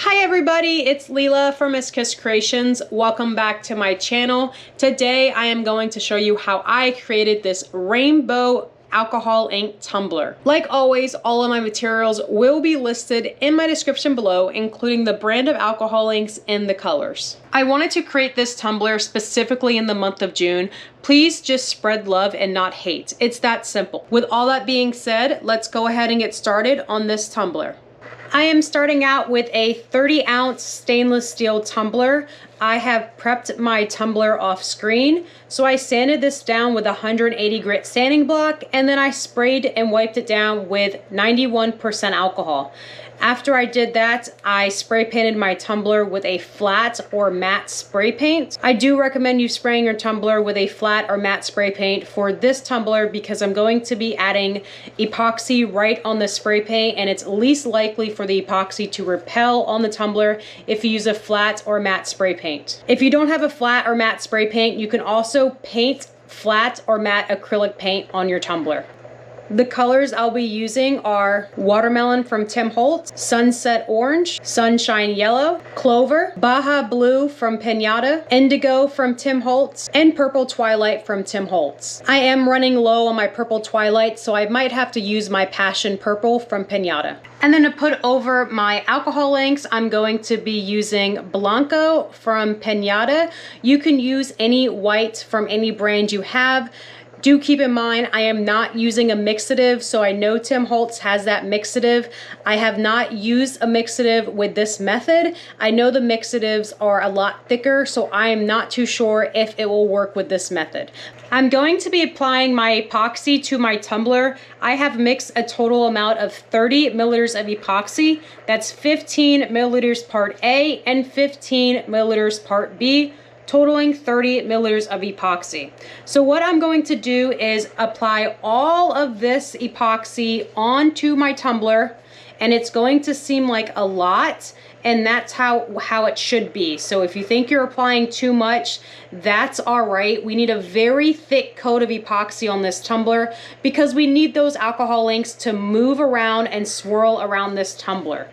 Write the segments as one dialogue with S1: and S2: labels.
S1: Hi everybody, it's Leela from Miss Kiss Creations. Welcome back to my channel. Today I am going to show you how I created this rainbow alcohol ink tumbler. Like always, all of my materials will be listed in my description below, including the brand of alcohol inks and the colors. I wanted to create this tumbler specifically in the month of June. Please just spread love and not hate. It's that simple. With all that being said, let's go ahead and get started on this tumbler. I am starting out with a 30-ounce stainless steel tumbler. I have prepped my tumbler off screen. So I sanded this down with a 180 grit sanding block, and then I sprayed and wiped it down with 91% alcohol. After I did that, I spray painted my tumbler with a flat or matte spray paint. I do recommend you spraying your tumbler with a flat or matte spray paint for this tumbler because I'm going to be adding epoxy right on the spray paint, and it's least likely for the epoxy to repel on the tumbler if you use a flat or matte spray paint. If you don't have a flat or matte spray paint, you can also paint flat or matte acrylic paint on your tumbler. The colors I'll be using are Watermelon from Tim Holtz, Sunset Orange, Sunshine Yellow, Clover, Baja Blue from Pinata, Indigo from Tim Holtz, and Purple Twilight from Tim Holtz. I am running low on my Purple Twilight, so I might have to use my Passion Purple from Pinata. And then to put over my alcohol inks, I'm going to be using Blanco from Pinata. You can use any white from any brand you have. Do keep in mind, I am not using a mixative, so I know Tim Holtz has that mixative. I have not used a mixative with this method. I know the mixatives are a lot thicker, so I am not too sure if it will work with this method. I'm going to be applying my epoxy to my tumbler. I have mixed a total amount of 30 milliliters of epoxy. That's 15 milliliters part A and 15 milliliters part B, totaling 30 milliliters of epoxy. So what I'm going to do is apply all of this epoxy onto my tumbler, and it's going to seem like a lot, and that's how it should be. So if you think you're applying too much, that's all right. We need a very thick coat of epoxy on this tumbler because we need those alcohol inks to move around and swirl around this tumbler.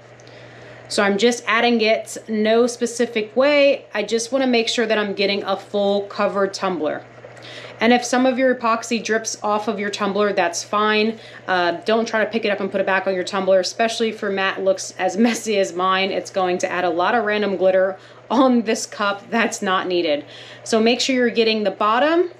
S1: So I'm just adding it no specific way. I just want to make sure that I'm getting a full covered tumbler. And if some of your epoxy drips off of your tumbler, that's fine. Don't try to pick it up and put it back on your tumbler, especially if your mat looks as messy as mine. It's going to add a lot of random glitter on this cup that's not needed. So make sure you're getting the bottom,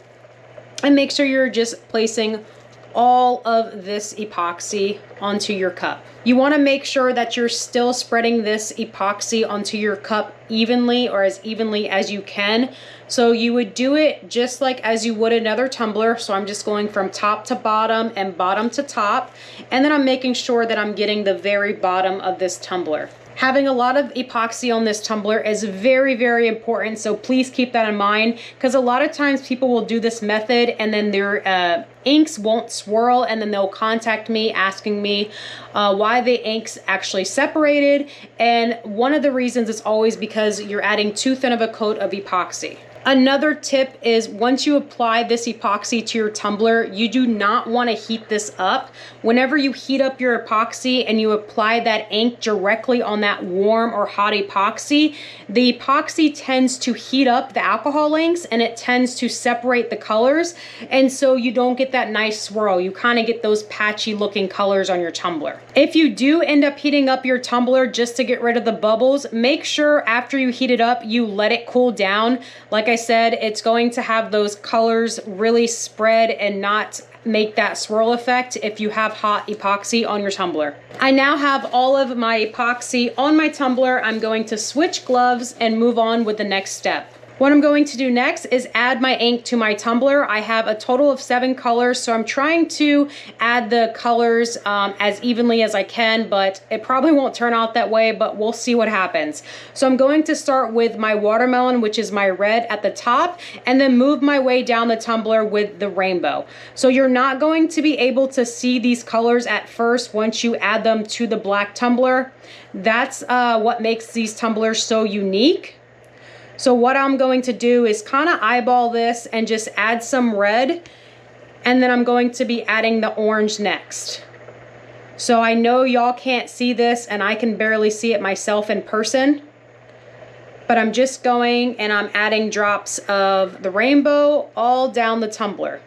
S1: and make sure you're just placing all of this epoxy onto your cup. You want to make sure that you're still spreading this epoxy onto your cup evenly, or as evenly as you can. So you would do it just like as you would another tumbler. So I'm just going from top to bottom and bottom to top, and then I'm making sure that I'm getting the very bottom of this tumbler. Having a lot of epoxy on this tumbler is very, very important, so please keep that in mind, because a lot of times people will do this method and then their inks won't swirl, and then they'll contact me asking me why the inks actually separated, and one of the reasons is always because you're adding too thin of a coat of epoxy. Another tip is once you apply this epoxy to your tumbler, you do not want to heat this up. Whenever you heat up your epoxy and you apply that ink directly on that warm or hot epoxy, the epoxy tends to heat up the alcohol inks and it tends to separate the colors, and so you don't get that nice swirl. You kind of get those patchy looking colors on your tumbler. If you do end up heating up your tumbler just to get rid of the bubbles, make sure after you heat it up, you let it cool down. Like I said, it's going to have those colors really spread and not make that swirl effect if you have hot epoxy on your tumbler. I now have all of my epoxy on my tumbler. I'm going to switch gloves and move on with the next step. What I'm going to do next is add my ink to my tumbler. I have a total of 7 colors, so I'm trying to add the colors as evenly as I can, but it probably won't turn out that way, but we'll see what happens. So I'm going to start with my watermelon, which is my red at the top, and then move my way down the tumbler with the rainbow. So you're not going to be able to see these colors at first once you add them to the black tumbler. That's what makes these tumblers so unique. So what I'm going to do is kind of eyeball this and just add some red, and then I'm going to be adding the orange next. So I know y'all can't see this and I can barely see it myself in person, but I'm just going and I'm adding drops of the rainbow all down the tumbler.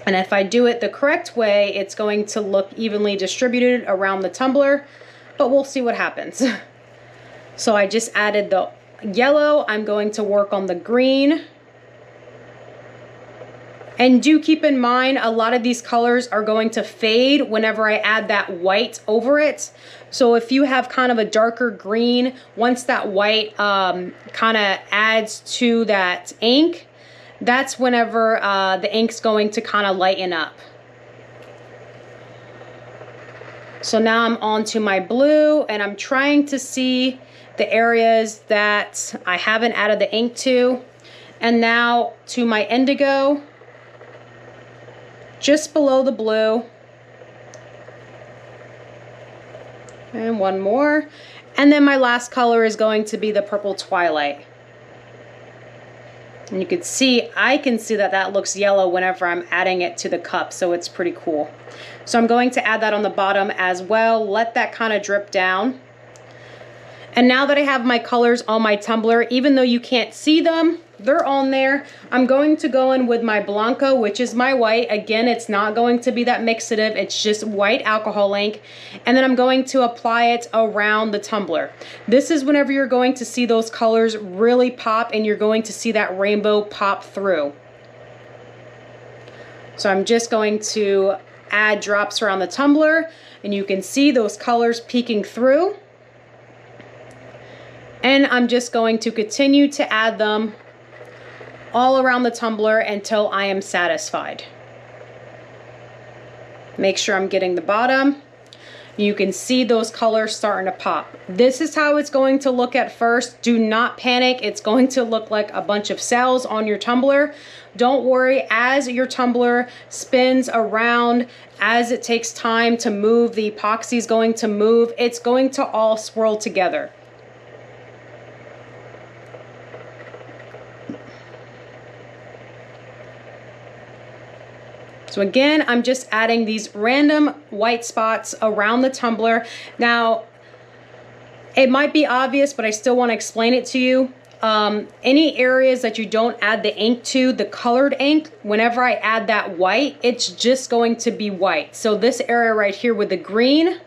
S1: And if I do it the correct way, it's going to look evenly distributed around the tumbler, but we'll see what happens. So I just added the yellow. I'm going to work on the green. And do keep in mind, a lot of these colors are going to fade whenever I add that white over it. So if you have kind of a darker green, once that white kind of adds to that ink, that's whenever the ink's going to kind of lighten up. So now I'm on to my blue and I'm trying to see the areas that I haven't added the ink to. And now to my indigo, just below the blue. And one more. And then my last color is going to be the purple Twilight. And you can see, I can see that that looks yellow whenever I'm adding it to the cup, so it's pretty cool. So I'm going to add that on the bottom as well. Let that kind of drip down. And now that I have my colors on my tumbler, even though you can't see them, they're on there. I'm going to go in with my Blanco, which is my white. Again, it's not going to be that mixative. It's just white alcohol ink. And then I'm going to apply it around the tumbler. This is whenever you're going to see those colors really pop and you're going to see that rainbow pop through. So I'm just going to add drops around the tumbler and you can see those colors peeking through. And I'm just going to continue to add them all around the tumbler until I am satisfied. Make sure I'm getting the bottom. You can see those colors starting to pop. This is how it's going to look at first. Do not panic. It's going to look like a bunch of cells on your tumbler. Don't worry, as your tumbler spins around, as it takes time to move, the epoxy is going to move. It's going to all swirl together. So again, I'm just adding these random white spots around the tumbler. Now, it might be obvious, but I still want to explain it to you. Any areas that you don't add the ink to, the colored ink, whenever I add that white, it's just going to be white. So this area right here with the green,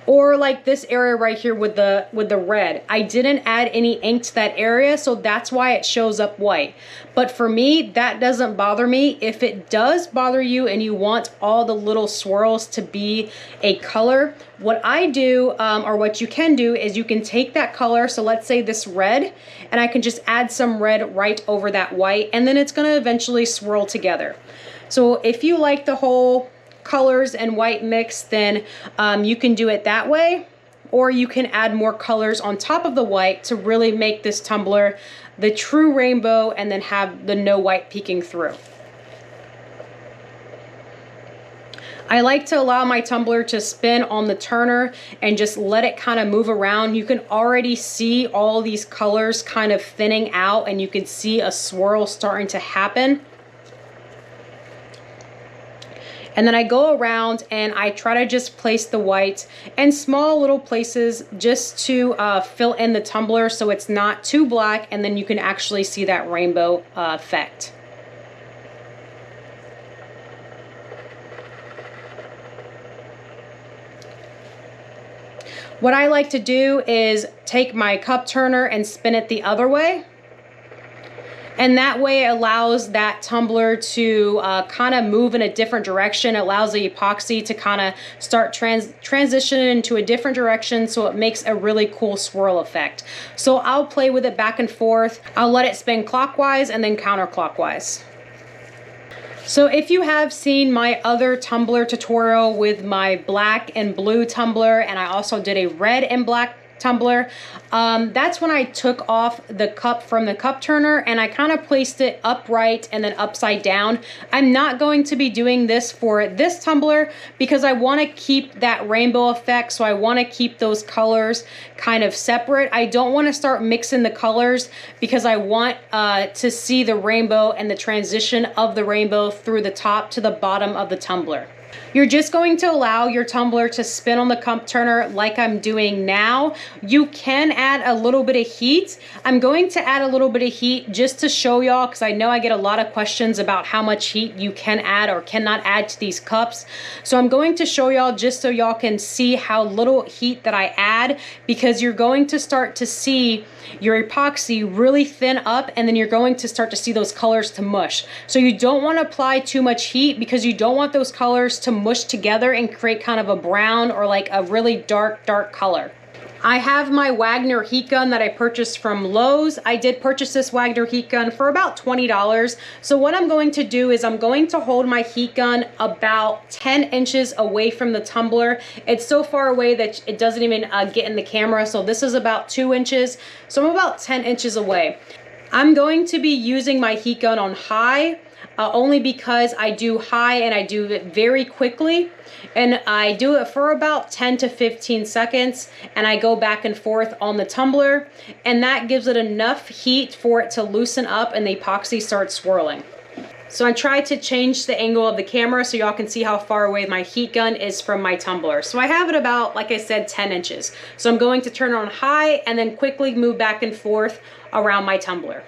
S1: or like this area right here with the red. I didn't add any ink to that area, so that's why it shows up white. But for me, that doesn't bother me. If it does bother you and you want all the little swirls to be a color, what I do, or what you can do, is you can take that color, so let's say this red, and I can just add some red right over that white, and then it's gonna eventually swirl together. So if you like the whole colors and white mix, then you can do it that way, or you can add more colors on top of the white to really make this tumbler the true rainbow and then have the no white peeking through. I like to allow my tumbler to spin on the turner and just let it kind of move around. You can already see all these colors kind of thinning out and you can see a swirl starting to happen. And then I go around and I try to just place the white in small little places just to fill in the tumbler so it's not too black, and then you can actually see that rainbow effect. What I like to do is take my cup turner and spin it the other way. And that way it allows that tumbler to kind of move in a different direction. It allows the epoxy to kind of start transitioning into a different direction, so it makes a really cool swirl effect. So I'll play with it back and forth. I'll let it spin clockwise and then counterclockwise. So if you have seen my other tumbler tutorial with my black and blue tumbler, and I also did a red and black tumbler, that's when I took off the cup from the cup turner and I kind of placed it upright and then upside down. I'm not going to be doing this for this tumbler because I want to keep that rainbow effect, so I want to keep those colors kind of separate. I don't want to start mixing the colors because I want to see the rainbow and the transition of the rainbow through the top to the bottom of the tumbler. You're just going to allow your tumbler to spin on the cup turner like I'm doing now. You can add a little bit of heat. I'm going to add a little bit of heat just to show y'all, because I know I get a lot of questions about how much heat you can add or cannot add to these cups. So I'm going to show y'all just so y'all can see how little heat that I add, because you're going to start to see your epoxy really thin up, and then you're going to start to see those colors to mush. So you don't want to apply too much heat, because you don't want those colors to mush together and create kind of a brown or like a really dark color. I have my Wagner heat gun that I purchased from Lowe's. I did purchase this Wagner heat gun for about $20. So what I'm going to do is I'm going to hold my heat gun about 10 inches away from the tumbler. It's so far away that it doesn't even get in the camera. So this is about 2 inches. So I'm about 10 inches away. I'm going to be using my heat gun on high. Only because I do high and I do it very quickly, and I do it for about 10 to 15 seconds, and I go back and forth on the tumbler, and that gives it enough heat for it to loosen up and the epoxy starts swirling. So I tried to change the angle of the camera so y'all can see how far away my heat gun is from my tumbler. So I have it about, like I said, 10 inches. So I'm going to turn it on high and then quickly move back and forth around my tumbler.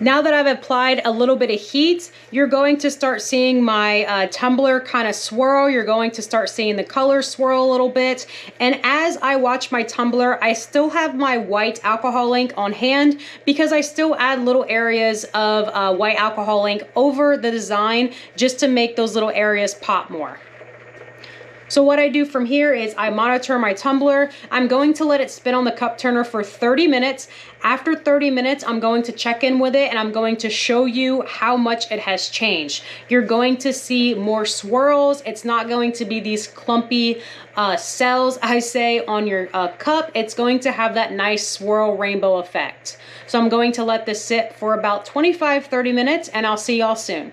S1: Now that I've applied a little bit of heat, you're going to start seeing my tumbler kind of swirl. You're going to start seeing the colors swirl a little bit. And as I watch my tumbler, I still have my white alcohol ink on hand, because I still add little areas of white alcohol ink over the design just to make those little areas pop more. So what I do from here is I monitor my tumbler. I'm going to let it spin on the cup turner for 30 minutes. After 30 minutes, I'm going to check in with it and I'm going to show you how much it has changed. You're going to see more swirls. It's not going to be these clumpy cells, I say, on your cup. It's going to have that nice swirl rainbow effect. So I'm going to let this sit for about 25-30 minutes and I'll see y'all soon.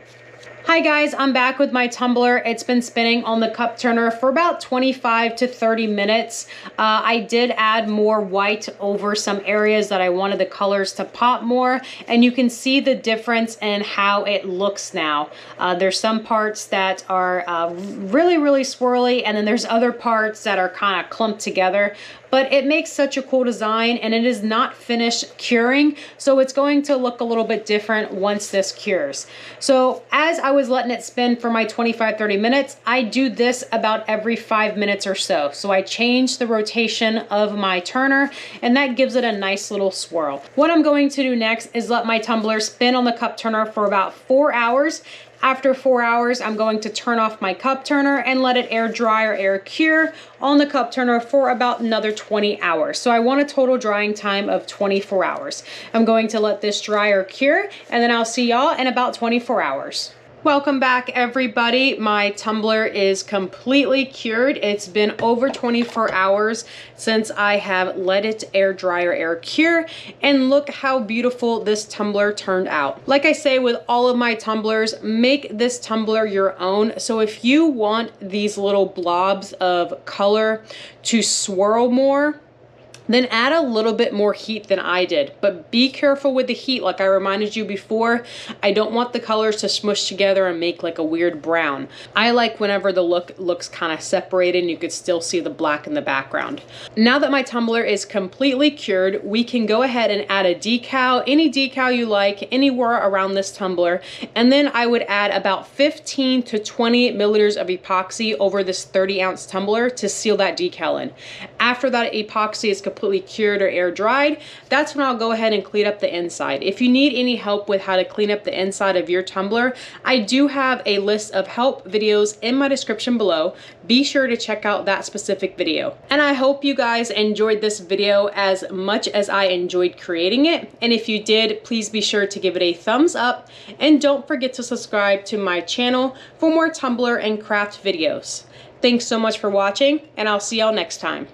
S1: Hi guys, I'm back with my tumbler. It's been spinning on the cup turner for about 25 to 30 minutes. I did add more white over some areas that I wanted the colors to pop more, and you can see the difference in how it looks now. There's some parts that are really swirly, and then there's other parts that are kind of clumped together. But it makes such a cool design, and it is not finished curing, so it's going to look a little bit different once this cures. So as I was letting it spin for my 25-30 minutes, I do this about every 5 minutes or so. So I change the rotation of my turner, and that gives it a nice little swirl. What I'm going to do next is let my tumbler spin on the cup turner for about 4 hours. After 4 hours, I'm going to turn off my cup turner and let it air dry or air cure on the cup turner for about another 20 hours. So I want a total drying time of 24 hours. I'm going to let this dry or cure, and then I'll see y'all in about 24 hours. Welcome back, everybody. My tumbler is completely cured. It's been over 24 hours since I have let it air dry or air cure, and look how beautiful this tumbler turned out. Like I say with all of my tumblers, make this tumbler your own. So if you want these little blobs of color to swirl more, then add a little bit more heat than I did. But be careful with the heat. Like I reminded you before, I don't want the colors to smush together and make like a weird brown. I like whenever the look looks kind of separated and you could still see the black in the background. Now that my tumbler is completely cured, we can go ahead and add a decal, any decal you like, anywhere around this tumbler. And then I would add about 15 to 20 milliliters of epoxy over this 30-ounce tumbler to seal that decal in. After that epoxy is completely cured or air dried, that's when I'll go ahead and clean up the inside. If you need any help with how to clean up the inside of your tumbler, I do have a list of help videos in my description below. Be sure to check out that specific video. And I hope you guys enjoyed this video as much as I enjoyed creating it. And if you did, please be sure to give it a thumbs up, and don't forget to subscribe to my channel for more tumbler and craft videos. Thanks so much for watching, and I'll see y'all next time.